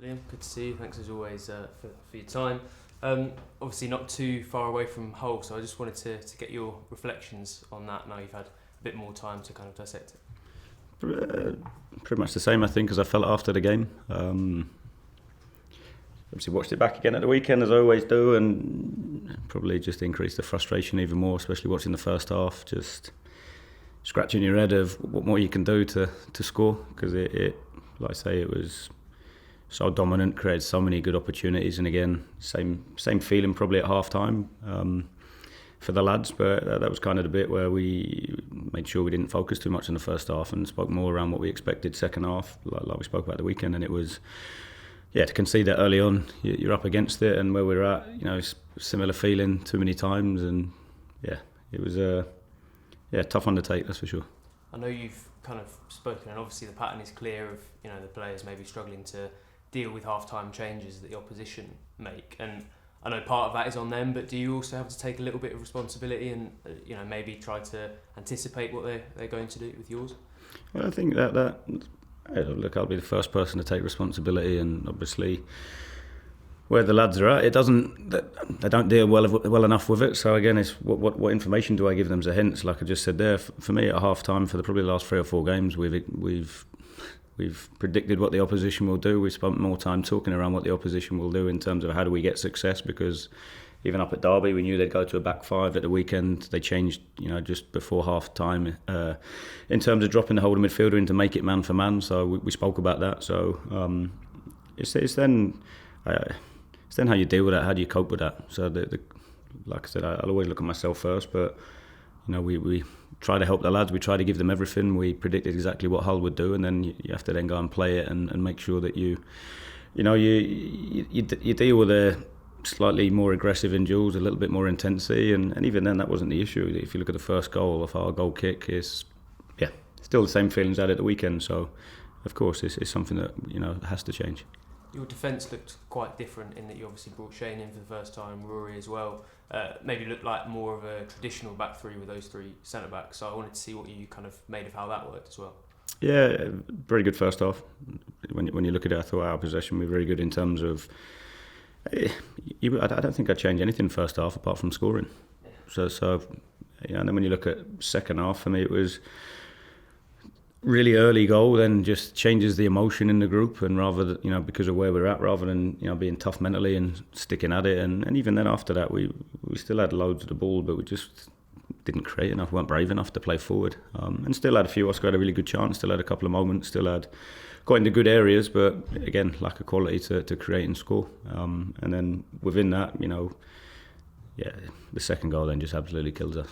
Liam, good to see you. Thanks as always for your time. Obviously not too far away from Hull, so I just wanted to get your reflections on that now you've had a bit more time to kind of dissect it. Pretty much the same, I think, as I felt after the game. Obviously watched it back again at the weekend, as I always do, and probably just increased the frustration even more, especially watching the first half, just scratching your head of what more you can do to score, because it, like I say, it was so dominant, created so many good opportunities, and again, same feeling probably at half time for the lads, but that was kind of the bit where we made sure we didn't focus too much in the first half and spoke more around what we expected second half, like we spoke about the weekend. And it was, to concede that early on, you're up against it, and where we're at, it's a similar feeling too many times, and it was a tough undertake, that's for sure. I know you've kind of spoken, and obviously the pattern is clear of the players maybe struggling to deal with half-time changes that the opposition make, and I know part of that is on them, but do you also have to take a little bit of responsibility and maybe try to anticipate what they're going to do with yours? Well, I think that look, I'll be the first person to take responsibility, and obviously where the lads are at, they don't deal well enough with it. So again, it's what information do I give them as a hint? Like I just said there, for me at half time, for probably the last 3 or 4 games, we've predicted what the opposition will do. We've spent more time talking around what the opposition will do in terms of how do we get success, because even up at Derby, we knew they'd go to a back 5 at the weekend. They changed, just before half time in terms of dropping the holding midfielder in to make it man for man. So we spoke about that. So it's then how you deal with that. How do you cope with that? So like I said, I'll always look at myself first, but we try to help the lads. We try to give them everything. We predicted exactly what Hull would do, and then you have to then go and play it and make sure that you deal with a slightly more aggressive in duels, a little bit more intensity, and even then that wasn't the issue. If you look at the first goal of our goal kick, is still the same feelings at the weekend. So of course it's something that has to change. Your defence looked quite different in that you obviously brought Shane in for the first time, Rory as well. Maybe looked like more of a traditional back 3 with those 3 centre backs. So I wanted to see what you kind of made of how that worked as well. Yeah, very good first half. When you look at it, I thought our possession was very good in terms of. I don't think I'd change anything first half apart from scoring. Yeah. So and then when you look at second half, for me it was really early goal, then just changes the emotion in the group, and rather than, because of where we're at, rather than being tough mentally and sticking at it, and even then after that we still had loads of the ball, but we just didn't create enough, weren't brave enough to play forward, and still had a few. Oscar had a really good chance, still had a couple of moments, still had got into good areas, but again lack of quality to create and score, and then within that the second goal then just absolutely kills us.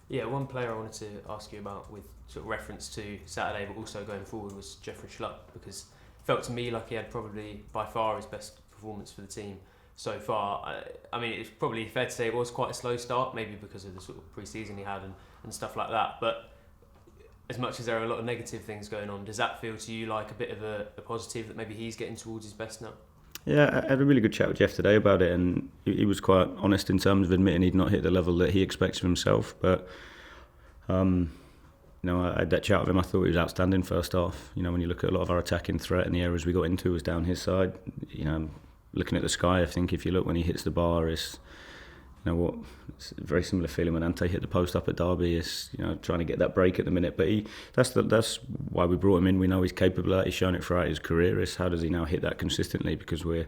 Yeah, one player I wanted to ask you about with sort of reference to Saturday, but also going forward, was Jeffrey Schlupp, because it felt to me like he had probably by far his best performance for the team so far. I mean, it's probably fair to say it was quite a slow start, maybe because of the sort of pre-season he had and stuff like that, but as much as there are a lot of negative things going on, does that feel to you like a bit of a positive that maybe he's getting towards his best now? Yeah, I had a really good chat with Jeff today about it, and he was quite honest in terms of admitting he'd not hit the level that he expects of himself. But I had that chat with him. I thought he was outstanding first half. When you look at a lot of our attacking threat and the areas we got into was down his side. Looking at the sky, I think if you look when he hits the bar, it's it's a very similar feeling when Ante hit the post up at Derby. Is trying to get that break at the minute, but that's why we brought him in. We know he's capable of that. He's shown it throughout his career. Is how does he now hit that consistently? Because we're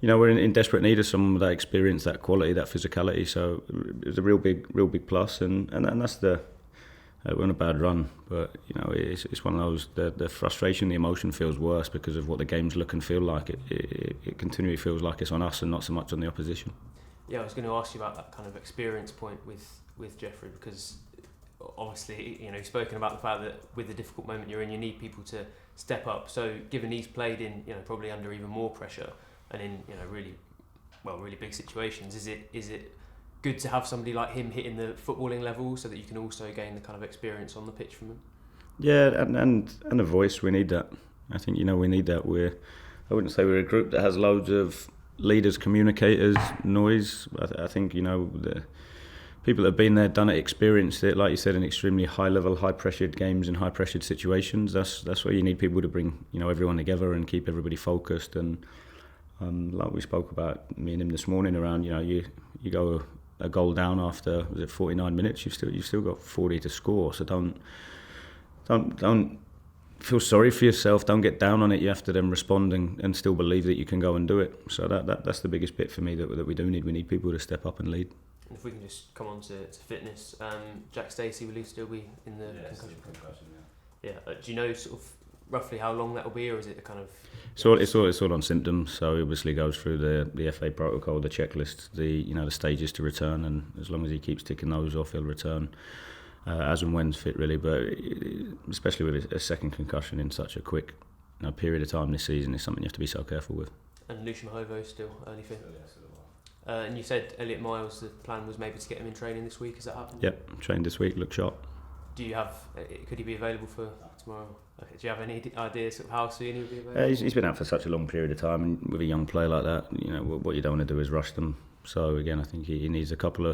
in desperate need of some of that experience, that quality, that physicality. So it's a real big plus, and that's we're on a bad run, but it's one of those. The frustration, the emotion feels worse because of what the games look and feel like. It continually feels like it's on us and not so much on the opposition. Yeah, I was going to ask you about that kind of experience point with Jeffrey, because obviously you've spoken about the fact that with the difficult moment you're in, you need people to step up. So given he's played in probably under even more pressure and in really big situations, is it good to have somebody like him hitting the footballing level so that you can also gain the kind of experience on the pitch from him? Yeah, and a voice. We need that. I think we need that. I wouldn't say we're a group that has loads of leaders, communicators, noise. I think the people that have been there, done it, experienced it, like you said, in extremely high level, high pressured games and high pressured situations. That's where you need people to bring everyone together and keep everybody focused. And like we spoke about, me and him this morning, around you go a goal down after 49 minutes, you've still got 40 to score. So don't feel sorry for yourself. Don't get down on it. You have to then respond and still believe that you can go and do it. So that's the biggest bit for me that we do need. We need people to step up and lead. And if we can just come on to fitness, Jack Stacey, will he still be in the concussion? Yeah. Do you know sort of roughly how long that will be, or is it a kind of? So it's all on symptoms. So he obviously goes through the FA protocol, the checklist, the stages to return, and as long as he keeps ticking those off, he'll return as and when's fit, really. But especially with a second concussion in such a quick period of time this season, is something you have to be so careful with. And Lucia Mahovo still only fit. And you said Elliot Miles, the plan was maybe to get him in training this week. Has that happened? Yep, trained this week, looked sharp. Do you have? Could he be available for tomorrow? Okay. Do you have any idea sort of how soon he'll be available? He's been out for such a long period of time, and with a young player like that, what you don't want to do is rush them. So again, I think he needs probably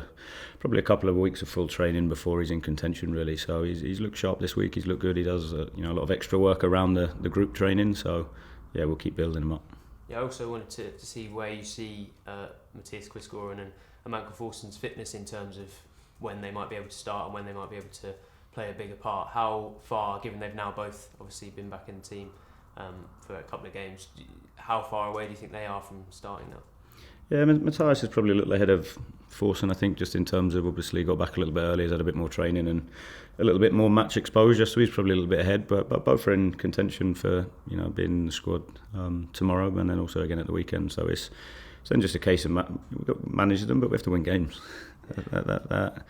a couple of weeks of full training before he's in contention, really. So he's looked sharp this week. He's looked good. He does a lot of extra work around the group training. So yeah, we'll keep building him up. Yeah, I also wanted to see where you see Matthias Quiscoren and Michael Forson's fitness in terms of when they might be able to start and when they might be able to play a bigger part. How far, given they've now both obviously been back in the team for a couple of games, how far away do you think they are from starting now? Yeah, Matthias is probably a little ahead of Forson, I think, just in terms of obviously got back a little bit early, he's had a bit more training and a little bit more match exposure, so he's probably a little bit ahead, but both are in contention for being in the squad tomorrow and then also again at the weekend. So it's then just a case of we've got to manage them, but we have to win games. That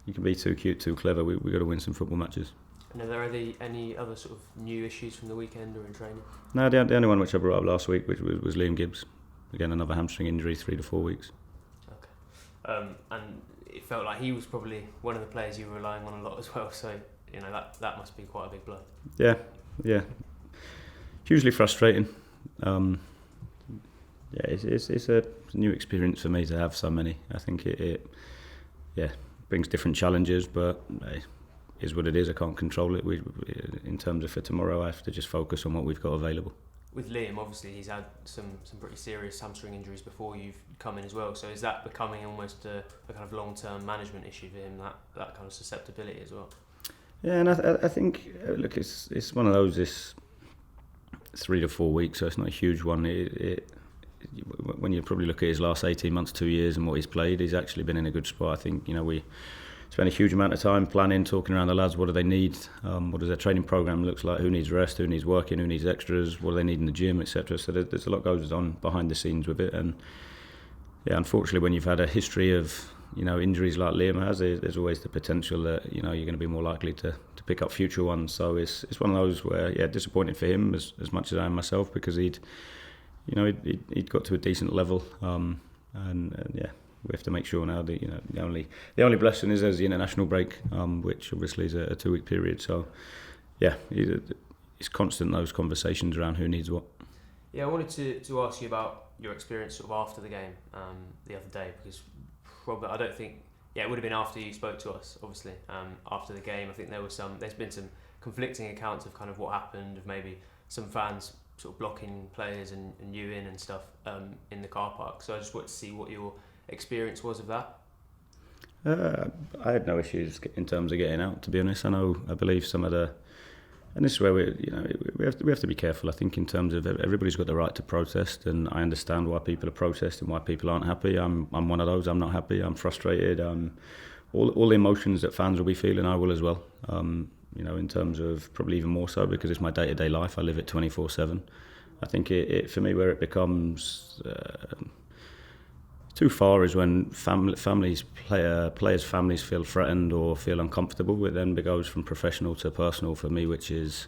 you can be too cute, too clever. We've got to win some football matches. And are there any other sort of new issues from the weekend or in training? No, the only one which I brought up last week which was Liam Gibbs. Again, another hamstring injury, 3 to 4 weeks. Okay. And it felt like he was probably one of the players you were relying on a lot as well, so that must be quite a big blow. Yeah. Hugely frustrating. It's a new experience for me to have so many. I think it brings different challenges, but it is what it is. I can't control it. In terms of for tomorrow, I have to just focus on what we've got available. With Liam, obviously, he's had some pretty serious hamstring injuries before you've come in as well. So is that becoming almost a kind of long-term management issue for him, that kind of susceptibility as well? Yeah, and I think, look, it's one of those, this 3 to 4 weeks, so it's not a huge one. When you probably look at his last 18 months, 2 years and what he's played, he's actually been in a good spot. I think, we spend a huge amount of time planning, talking around the lads, what do they need, what does their training programme look like, who needs rest, who needs working, who needs extras, what do they need in the gym, etc. So there's a lot goes on behind the scenes with it, and yeah, unfortunately when you've had a history of injuries like Liam has, there's always the potential that you're going to be more likely to pick up future ones. So it's one of those where disappointed for him as much as I am myself, because he'd got to a decent level, and we have to make sure now that the only blessing is there's the international break, which obviously is a 2 week period. So it's constant, those conversations around who needs what. Yeah, I wanted to ask you about your experience sort of after the game the other day, because probably I don't think it would have been after you spoke to us. Obviously, after the game, I think there's been some conflicting accounts of kind of what happened, of maybe some fans sort of blocking players and you in and stuff in the car park. So I just wanted to see what your experience was of that. I had no issues in terms of getting out, to be honest. I believe some of the, and this is where we have to be careful. I think in terms of everybody's got the right to protest, and I understand why people are protesting, why people aren't happy. I'm one of those. I'm not happy. I'm frustrated. All the emotions that fans will be feeling, I will as well. In terms of probably even more so because it's my day-to-day life. I live it 24/7. I think it for me where it becomes too far is when players' families feel threatened or feel uncomfortable. It then goes from professional to personal for me, which is,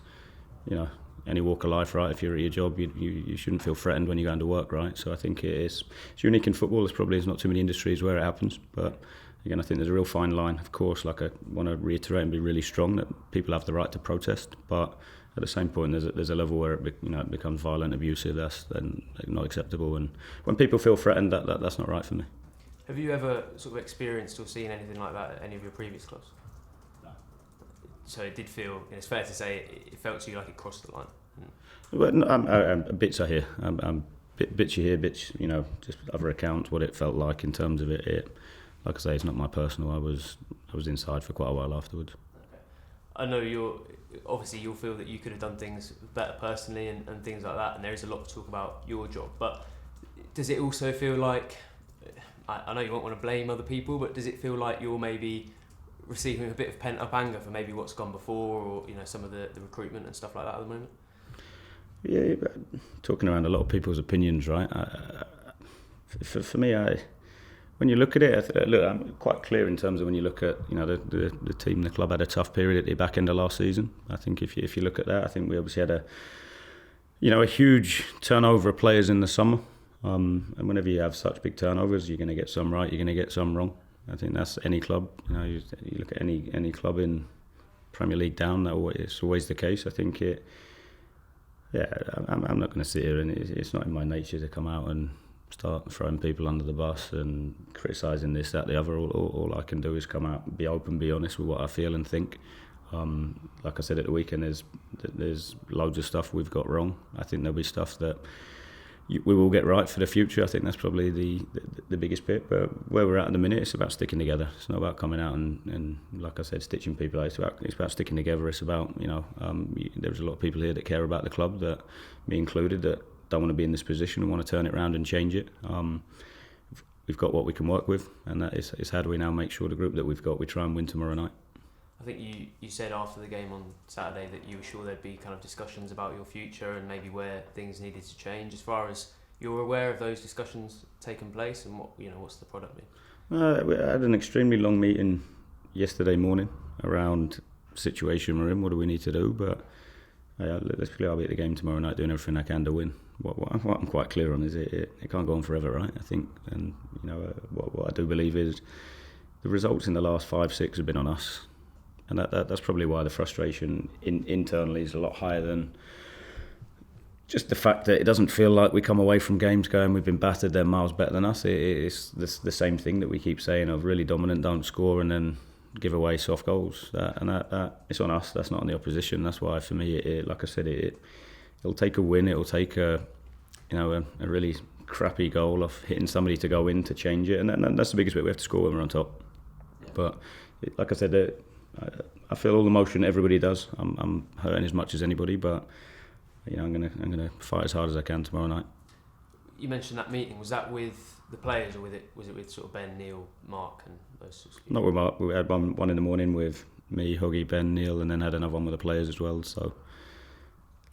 any walk of life, right? If you're at your job, you shouldn't feel threatened when you go into work, right? So I think it's unique in football. There's not too many industries where it happens, but again, I think there's a real fine line. Of course, like I want to reiterate and be really strong that people have the right to protest, but at the same point, there's a level where it becomes violent, abusive. That's then not acceptable. And when people feel threatened, that's not right for me. Have you ever sort of experienced or seen anything like that at any of your previous clubs? No. So it did feel, it's fair to say, it felt to you like it crossed the line. Well, no, I'm bits I hear. Bits you hear, bits, just other accounts, what it felt like in terms of it. Like I say, it's not my personal. I was inside for quite a while afterwards. Okay. I know you'll feel that you could have done things better personally and things like that, and there is a lot to talk about your job, but does it also feel like, I know you won't want to blame other people, but does it feel like you're maybe receiving a bit of pent up anger for maybe what's gone before, or some of the recruitment and stuff like that at the moment? Yeah, talking around a lot of people's opinions, right? For me, when you look at it, I'm quite clear in terms of when you look at the team, the club had a tough period at the back end of last season. I think if you look at that, I think we obviously had a huge turnover of players in the summer, and whenever you have such big turnovers, you're going to get some right, you're going to get some wrong. I think that's any club. You look at any club in Premier League down, it's always the case. I think it. Yeah, I'm not going to sit here, and it's not in my nature to come out and start throwing people under the bus and criticising this, that, the other. All I can do is come out, be open, be honest with what I feel and think. Like I said at the weekend, there's loads of stuff we've got wrong. I think there'll be stuff that we will get right for the future. I think that's probably the biggest bit. But where we're at the minute, it's about sticking together. It's not about coming out and like I said, stitching people out. It's about sticking together. It's about, there's a lot of people here that care about the club, that me included, that don't want to be in this position and want to turn it around and change it. We've got what we can work with, and that is how do we now make sure the group that we've got, we try and win tomorrow night. I think you said after the game on Saturday that you were sure there'd be kind of discussions about your future and maybe where things needed to change. As far as you're aware of those discussions taking place, and what's the product been? We had an extremely long meeting yesterday morning around the situation we're in. What do we need to do? But let's be clear, I'll be at the game tomorrow night doing everything I can to win. What I'm quite clear on is it can't go on forever, right? I think, and what I do believe is the results in the last 5-6 have been on us. And that's probably why the frustration internally is a lot higher than just the fact that it doesn't feel like we come away from games going, we've been battered, they're miles better than us. It's the same thing that we keep saying of really dominant, don't score, and then give away soft goals. That it's on us, that's not on the opposition. That's why, for me, like I said, it'll take a win, it'll take a really crappy goal of hitting somebody to go in to change it. And that's the biggest bit we have to score when we're on top. But like I said, I feel all the emotion everybody does. I'm hurting as much as anybody, but I'm gonna fight as hard as I can tomorrow night. You mentioned that meeting. Was that with the players, or was it with sort of Ben, Neil, Mark, and those sorts of people? Not with Mark. We had one in the morning with me, Huggy, Ben, Neil, and then had another one with the players as well. So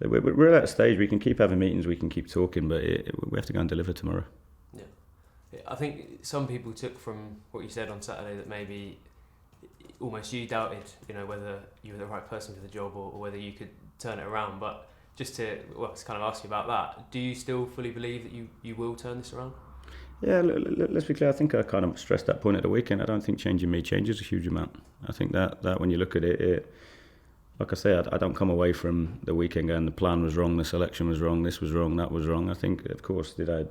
we're at a stage we can keep having meetings, we can keep talking, but we have to go and deliver tomorrow. Yeah, I think some people took from what you said on Saturday that maybe almost you doubted, whether you were the right person for the job or whether you could turn it around. But just to kind of ask you about that, do you still fully believe that you will turn this around? Yeah, let's be clear. I think I kind of stressed that point at the weekend. I don't think changing me changes a huge amount. I think that when you look at it, like I say, I don't come away from the weekend going the plan was wrong, the selection was wrong, this was wrong, that was wrong. I think, of course, did I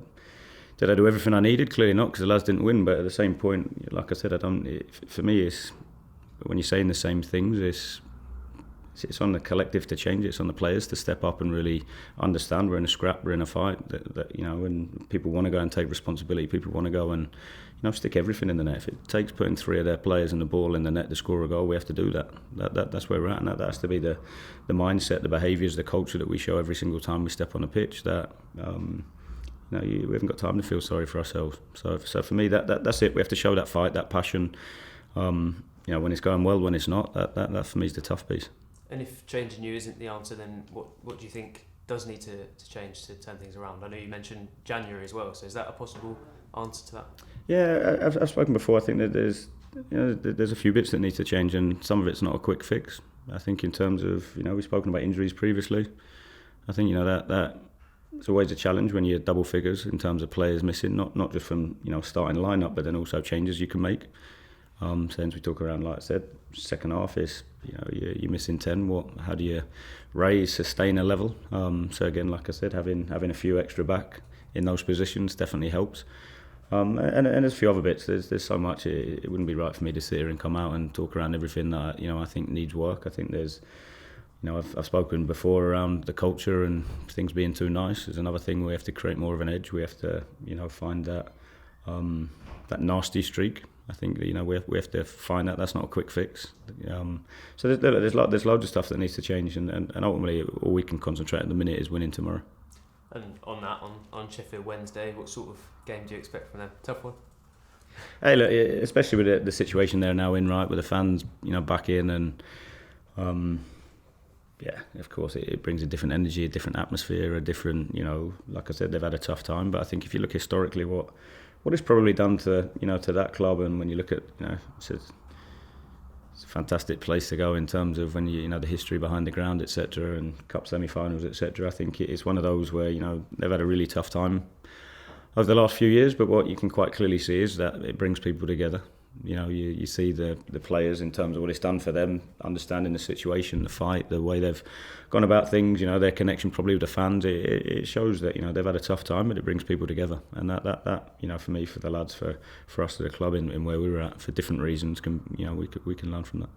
do everything I needed? Clearly not, because the lads didn't win. But at the same point, like I said, for me, it's when you're saying the same things, it's on the collective to change it. It's on the players to step up and really understand we're in a scrap, we're in a fight. That and people want to go and take responsibility. People want to go and stick everything in the net. If it takes putting 3 of their players and the ball in the net to score a goal, we have to do that. That's where we're at, and that has to be the mindset, the behaviours, the culture that we show every single time we step on the pitch. That we haven't got time to feel sorry for ourselves. So for me, that's it. We have to show that fight, that passion. When it's going well, when it's not, that for me is the tough piece. And if changing you isn't the answer, then what do you think does need to change to turn things around? I know you mentioned January as well, so is that a possible answer to that? Yeah, I've spoken before. I think that there's a few bits that need to change, and some of it's not a quick fix. I think in terms of, we've spoken about injuries previously. I think, that it's always a challenge when you're double figures in terms of players missing, not just from, starting lineup, but then also changes you can make. Since we talk around, like I said, second half is, you're missing 10. How do you sustain a level? So again, like I said, having a few extra back in those positions definitely helps. And there's a few other bits. There's so much. It wouldn't be right for me to sit here and come out and talk around everything that I think needs work. I think there's, I've spoken before around the culture and things being too nice. There's another thing we have to create more of an edge. We have to find that nasty streak. I think we have to find that. That's not a quick fix. So there's loads of stuff that needs to change, and ultimately all we can concentrate at the minute is winning tomorrow. And on Sheffield Wednesday, what sort of game do you expect from them? Tough one? Hey, look, especially with the situation they're now in, right, with the fans, back in, and of course it brings a different energy, a different atmosphere, a different, like I said, they've had a tough time. But I think if you look historically, what it's probably done to that club, and when you look at, it's a fantastic place to go in terms of when the history behind the ground, etc., and cup semi-finals, etc. I think it's one of those where they've had a really tough time over the last few years, but what you can quite clearly see is that it brings people together. You see the players in terms of what it's done for them, understanding the situation, the fight, the way they've gone about things, their connection probably with the fans. It shows that they've had a tough time, but it brings people together, and that for me, for the lads, for us at the club in where we were at for different reasons, we can learn from that.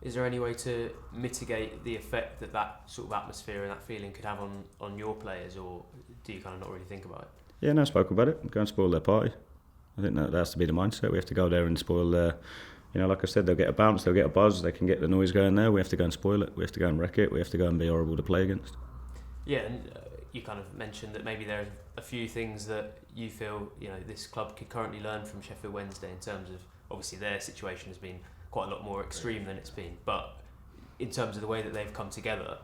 Is there any way to mitigate the effect that sort of atmosphere and that feeling could have on your players, or do you kind of not really think about it? Yeah, no, I spoke about it. Go and spoil their party. I think that has to be the mindset. We have to go there and spoil their, like I said, they'll get a bounce, they'll get a buzz, they can get the noise going there. We have to go and spoil it. We have to go and wreck it. We have to go and be horrible to play against. Yeah, and you kind of mentioned that maybe there are a few things that you feel this club could currently learn from Sheffield Wednesday in terms of, obviously their situation has been quite a lot more extreme than it's been, but in terms of the way that they've come together,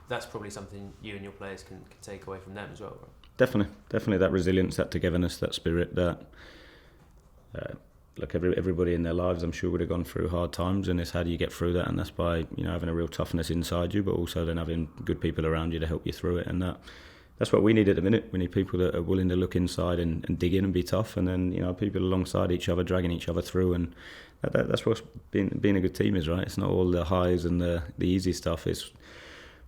that's probably something you and your players can take away from them as well, right? Definitely that resilience, that togetherness, that spirit, that look, everybody in their lives, I'm sure, would have gone through hard times, and it's how do you get through that, and that's by having a real toughness inside you, but also then having good people around you to help you through it, and that's what we need at the minute. We need people that are willing to look inside and dig in and be tough, and then people alongside each other, dragging each other through, and that's what being a good team is, right? It's not all the highs and the easy stuff. It's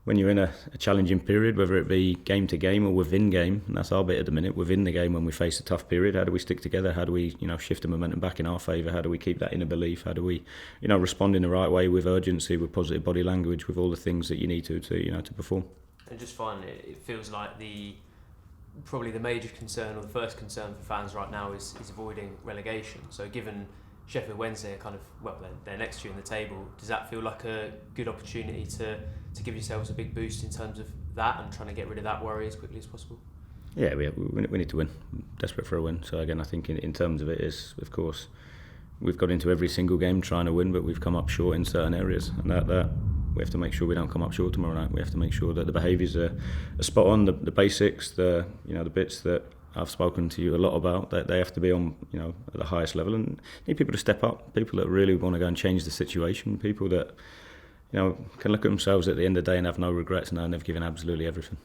when you're in a challenging period, whether it be game to game or within game, and that's our bit at the minute, within the game when we face a tough period, how do we stick together? How do we shift the momentum back in our favour? How do we keep that inner belief? How do we respond in the right way, with urgency, with positive body language, with all the things that you need to perform? And just finally, it feels like probably the major concern, or the first concern for fans right now is avoiding relegation. So given Sheffield Wednesday are they're next to you in the table, does that feel like a good opportunity to give yourselves a big boost in terms of that and trying to get rid of that worry as quickly as possible? Yeah, we need to win. Desperate for a win. So again, I think in terms of it is, of course, we've got into every single game trying to win, but we've come up short in certain areas, and that we have to make sure we don't come up short tomorrow night. We have to make sure that the behaviours are spot on, the basics, the bits that I've spoken to you a lot about, that they have to be on, at the highest level, and need people to step up, people that really want to go and change the situation, people that, can look at themselves at the end of the day and have no regrets, knowing they've given absolutely everything.